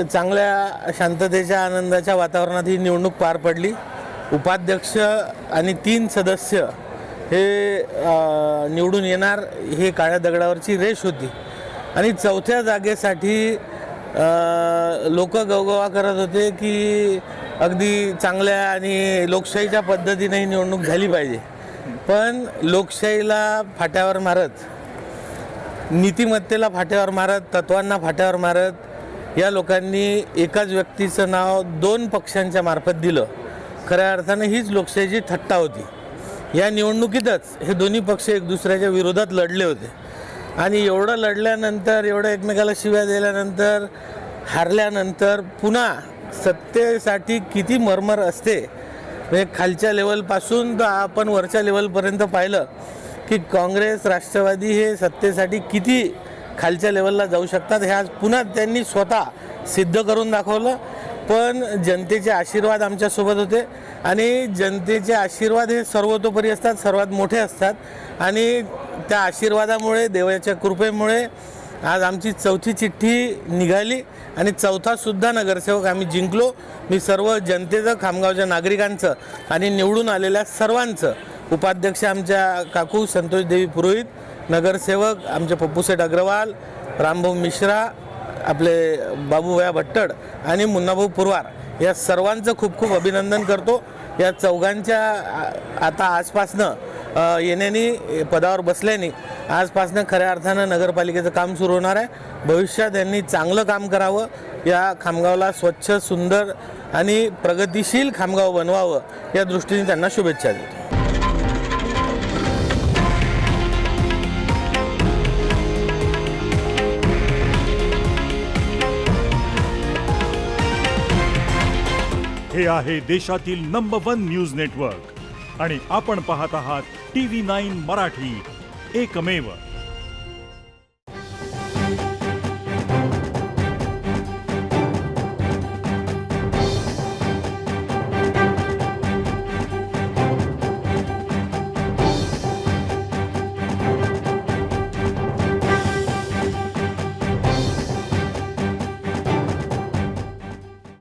चांगल्या शांततेच्या आनंदाच्या वातावरणात ही निवडणूक पार पडली। उपाध्यक्ष आणि 3 सदस्य हे निवडून येणार हे काळ्या दगडावरची रेष होती आणि चौथ्या जागेसाठी लोक गवगवा करत होते की अगदी चांगल्या आणि लोकशाहीच्या पद्धतीने ही निवडणूक झाली पाहिजे। पण लोकशाहीला फाट्यावर मारत, नीतिमत्तेला फाट्यावर मारत, तत्वांना फाट्यावर मारत या लोकांनी एकाच व्यक्तीचं नाव 2 पक्षांच्या मार्फत दिलं। खऱ्या अर्थाने हीच लोकशाहीची थट्टा होती। या निवडणुकीतच हे दोन्ही पक्ष एक दुसऱ्याच्या विरोधात लढले होते आणि एवढं लढल्यानंतर, एवढं एकमेकाला शिव्या दिल्यानंतर, हारल्यानंतर पुन्हा सत्तेसाठी किती मरमर असते। म्हणजे खालच्या लेवलपासून तर आपण वरच्या लेवलपर्यंत पाहिलं की काँग्रेस, राष्ट्रवादी हे सत्तेसाठी किती खालच्या लेवलला जाऊ शकतात हे आज पुन्हा त्यांनी स्वतः सिद्ध करून दाखवलं। पण जनतेचे आशीर्वाद आमच्यासोबत होते आणि जनतेचे आशीर्वाद हे सर्वतोपरी असतात, सर्वात मोठे असतात आणि त्या आशीर्वादामुळे, देवाच्या कृपेमुळे आज आमची चौथी चिठ्ठी निघाली आणि चौथासुद्धा नगरसेवक आम्ही जिंकलो। मी सर्व जनतेचं, खामगावच्या नागरिकांचं आणि निवडून आलेल्या सर्वांचं, उपाध्यक्ष आमच्या काकू संतोष देवी पुरोहित, नगरसेवक आमचे पप्पूसेठ अग्रवाल, रामभाऊ मिश्रा, आपले बाबूभया भट्टड आणि मुन्नाभाऊ पुरवार या सर्वांचं खूप खूप अभिनंदन करतो। या चौघांच्या आता आजपासनं येण्यानी, पदावर बसल्याने आजपासनं खऱ्या अर्थानं नगरपालिकेचं काम सुरू होणार आहे। भविष्यात यांनी चांगलं काम करावं, या खामगावला स्वच्छ, सुंदर आणि प्रगतिशील खामगाव बनवावं या दृष्टीने त्यांना शुभेच्छा देतो। हे आहे देशातील नंबर 1 न्यूज नेटवर्क आणि आपण पाहत आहात TV9 मराठी, एकमेव।